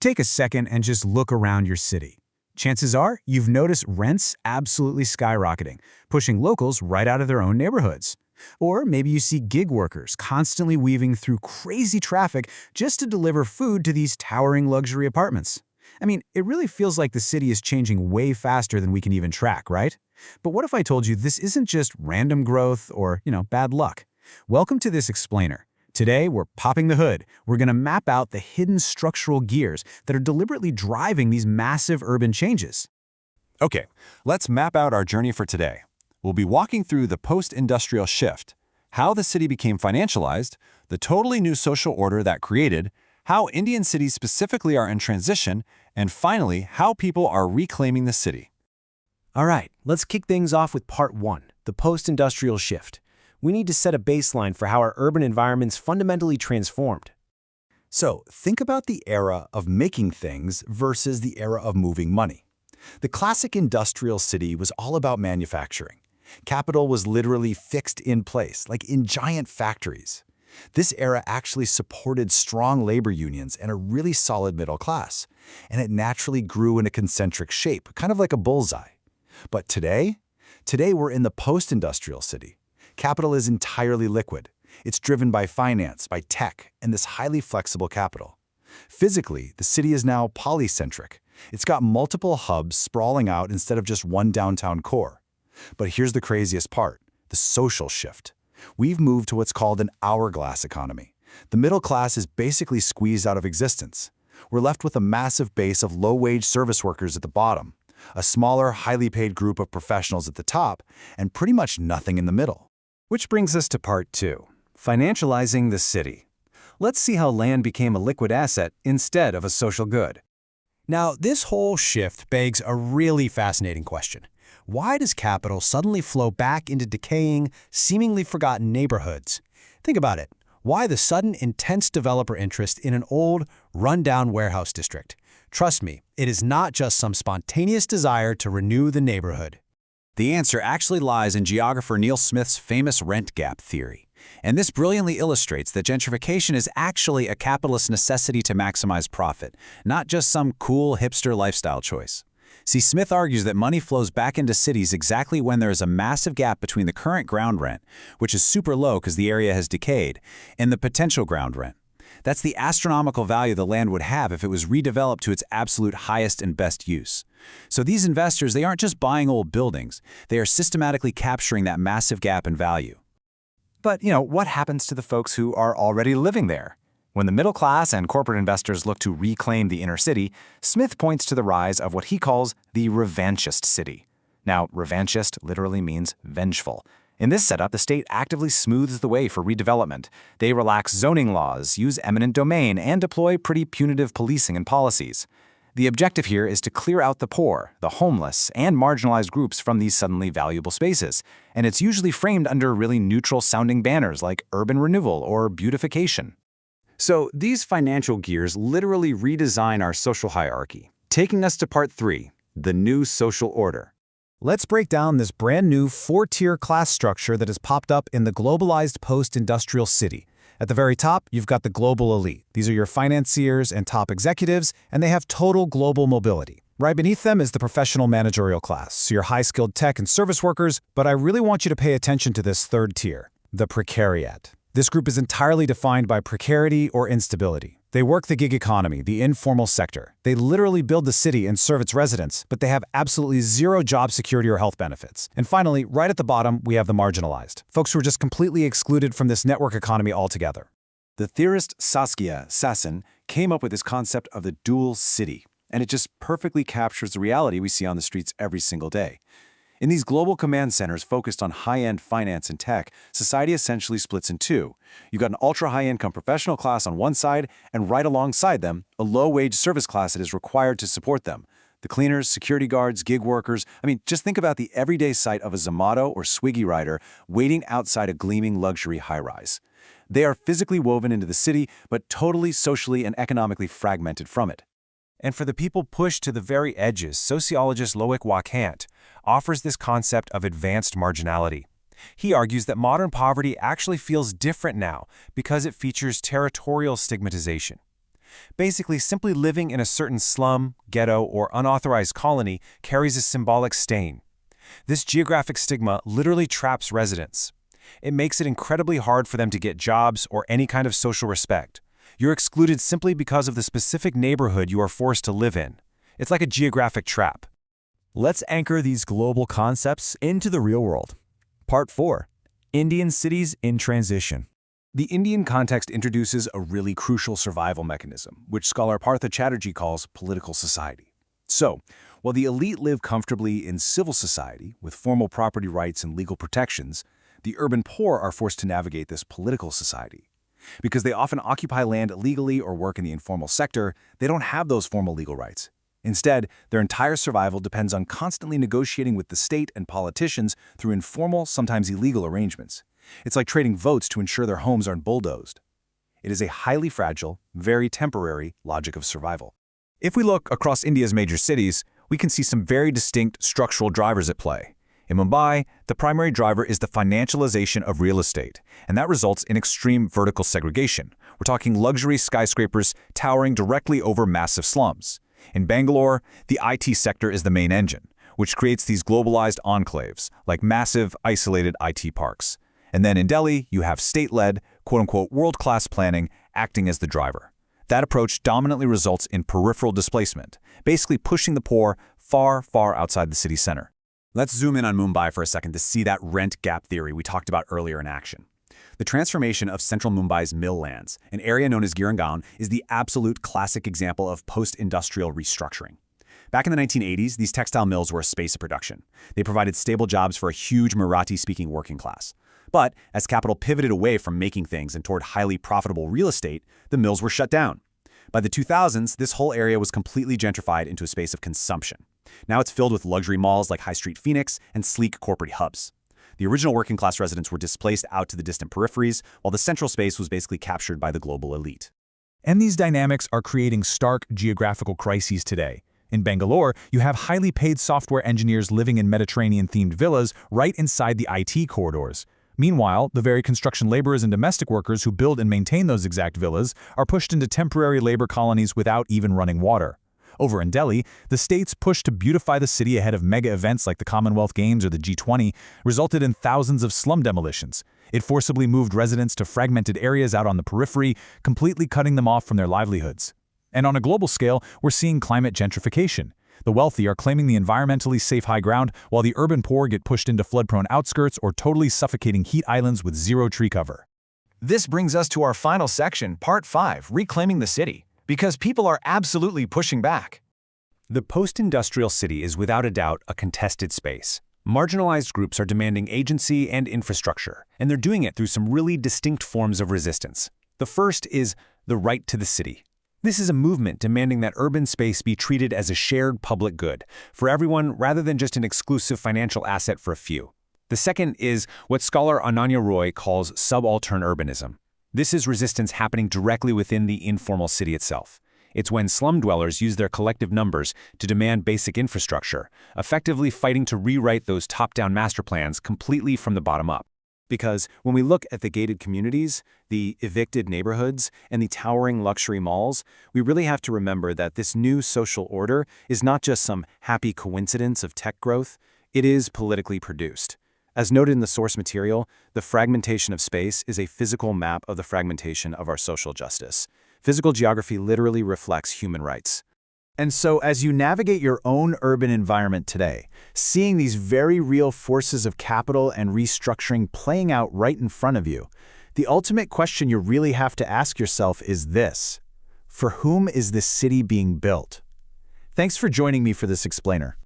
take a second and just look around your city. Chances are you've noticed rents absolutely skyrocketing, pushing locals right out of their own neighborhoods. Or maybe you see gig workers constantly weaving through crazy traffic just to deliver food to these towering luxury apartments. I mean, it really feels like the city is changing way faster than we can even track, right? But what if I told you this isn't just random growth or, bad luck? Welcome to this explainer. Today, we're popping the hood. We're going to map out the hidden structural gears that are deliberately driving these massive urban changes. Okay, let's map out our journey for today. We'll be walking through the post-industrial shift, how the city became financialized, the totally new social order that created, how Indian cities specifically are in transition, and finally, how people are reclaiming the city. All right, let's kick things off with part 1, the post-industrial shift. We need to set a baseline for how our urban environments fundamentally transformed. So, think about the era of making things versus the era of moving money. The classic industrial city was all about manufacturing. Capital was literally fixed in place, like in giant factories. This era actually supported strong labor unions and a really solid middle class, and it naturally grew in a concentric shape, kind of like a bullseye. But today we're in the post-industrial city. Capital is entirely liquid. It's driven by finance, by tech, and this highly flexible capital. Physically, the city is now polycentric. It's got multiple hubs sprawling out instead of just one downtown core. But here's the craziest part, the social shift. We've moved to what's called an hourglass economy. The middle class is basically squeezed out of existence. We're left with a massive base of low-wage service workers at the bottom, a smaller, highly paid group of professionals at the top, and pretty much nothing in the middle. Which brings us to part 2, financializing the city. Let's see how land became a liquid asset instead of a social good. Now, this whole shift begs a really fascinating question. Why does capital suddenly flow back into decaying, seemingly forgotten neighborhoods? Think about it. Why the sudden intense developer interest in an old, run-down warehouse district? Trust me, it is not just some spontaneous desire to renew the neighborhood. The answer actually lies in geographer Neil Smith's famous rent gap theory. And this brilliantly illustrates that gentrification is actually a capitalist necessity to maximize profit, not just some cool hipster lifestyle choice. See, Smith argues that money flows back into cities exactly when there is a massive gap between the current ground rent, which is super low because the area has decayed, and the potential ground rent. That's the astronomical value the land would have if it was redeveloped to its absolute highest and best use. So these investors, they aren't just buying old buildings, they are systematically capturing that massive gap in value. But, what happens to the folks who are already living there? When the middle class and corporate investors look to reclaim the inner city, Smith points to the rise of what he calls the revanchist city. Now, revanchist literally means vengeful. In this setup, the state actively smooths the way for redevelopment. They relax zoning laws, use eminent domain, and deploy pretty punitive policing and policies. The objective here is to clear out the poor, the homeless, and marginalized groups from these suddenly valuable spaces, and it's usually framed under really neutral-sounding banners like urban renewal or beautification. So these financial gears literally redesign our social hierarchy, taking us to part 3, the new social order. Let's break down this brand new 4-tier class structure that has popped up in the globalized post-industrial city. At the very top, you've got the global elite. These are your financiers and top executives, and they have total global mobility. Right beneath them is the professional managerial class, so your high-skilled tech and service workers, but I really want you to pay attention to this third tier, the precariat. This group is entirely defined by precarity or instability. They work the gig economy, the informal sector. They literally build the city and serve its residents, but they have absolutely zero job security or health benefits. And finally, right at the bottom, we have the marginalized, folks who are just completely excluded from this network economy altogether. The theorist Saskia Sassen came up with this concept of the dual city, and it just perfectly captures the reality we see on the streets every single day. In these global command centers focused on high-end finance and tech, society essentially splits in two. You've got an ultra-high-income professional class on one side, and right alongside them, a low-wage service class that is required to support them. The cleaners, security guards, gig workers. Just think about the everyday sight of a Zomato or Swiggy rider waiting outside a gleaming luxury high-rise. They are physically woven into the city, but totally socially and economically fragmented from it. And for the people pushed to the very edges, sociologist Loic Wacant offers this concept of advanced marginality. He argues that modern poverty actually feels different now because it features territorial stigmatization. Basically, simply living in a certain slum, ghetto, or unauthorized colony carries a symbolic stain. This geographic stigma literally traps residents. It makes it incredibly hard for them to get jobs or any kind of social respect. You're excluded simply because of the specific neighborhood you are forced to live in. It's like a geographic trap. Let's anchor these global concepts into the real world. Part 4. Indian cities in transition. The Indian context introduces a really crucial survival mechanism, which scholar Partha Chatterjee calls political society. So, while the elite live comfortably in civil society with formal property rights and legal protections, the urban poor are forced to navigate this political society. Because they often occupy land illegally or work in the informal sector, they don't have those formal legal rights. Instead, their entire survival depends on constantly negotiating with the state and politicians through informal, sometimes illegal arrangements. It's like trading votes to ensure their homes aren't bulldozed. It is a highly fragile, very temporary logic of survival. If we look across India's major cities, we can see some very distinct structural drivers at play. In Mumbai, the primary driver is the financialization of real estate, and that results in extreme vertical segregation. We're talking luxury skyscrapers towering directly over massive slums. In Bangalore, the IT sector is the main engine, which creates these globalized enclaves, like massive, isolated IT parks. And then in Delhi, you have state-led, quote-unquote, world-class planning acting as the driver. That approach dominantly results in peripheral displacement, basically pushing the poor far, far outside the city center. Let's zoom in on Mumbai for a second to see that rent gap theory we talked about earlier in action. The transformation of central Mumbai's mill lands, an area known as Girangaon, is the absolute classic example of post-industrial restructuring. Back in the 1980s, these textile mills were a space of production. They provided stable jobs for a huge Marathi-speaking working class. But as capital pivoted away from making things and toward highly profitable real estate, the mills were shut down. By the 2000s, this whole area was completely gentrified into a space of consumption. Now it's filled with luxury malls like High Street Phoenix and sleek corporate hubs. The original working class residents were displaced out to the distant peripheries, while the central space was basically captured by the global elite. And these dynamics are creating stark geographical crises today. In Bangalore, you have highly paid software engineers living in Mediterranean-themed villas right inside the IT corridors. Meanwhile, the very construction laborers and domestic workers who build and maintain those exact villas are pushed into temporary labor colonies without even running water. Over in Delhi, the state's push to beautify the city ahead of mega events like the Commonwealth Games or the G20 resulted in thousands of slum demolitions. It forcibly moved residents to fragmented areas out on the periphery, completely cutting them off from their livelihoods. And on a global scale, we're seeing climate gentrification. The wealthy are claiming the environmentally safe high ground, while the urban poor get pushed into flood-prone outskirts or totally suffocating heat islands with zero tree cover. This brings us to our final section, Part 5, Reclaiming the City, because people are absolutely pushing back. The post-industrial city is without a doubt a contested space. Marginalized groups are demanding agency and infrastructure, and they're doing it through some really distinct forms of resistance. The first is the right to the city. This is a movement demanding that urban space be treated as a shared public good for everyone rather than just an exclusive financial asset for a few. The second is what scholar Ananya Roy calls subaltern urbanism. This is resistance happening directly within the informal city itself. It's when slum dwellers use their collective numbers to demand basic infrastructure, effectively fighting to rewrite those top-down master plans completely from the bottom up. Because when we look at the gated communities, the evicted neighborhoods, and the towering luxury malls, we really have to remember that this new social order is not just some happy coincidence of tech growth, it is politically produced. As noted in the source material, the fragmentation of space is a physical map of the fragmentation of our social justice. Physical geography literally reflects human rights. And so as you navigate your own urban environment today, seeing these very real forces of capital and restructuring playing out right in front of you, the ultimate question you really have to ask yourself is this: for whom is this city being built? Thanks for joining me for this explainer.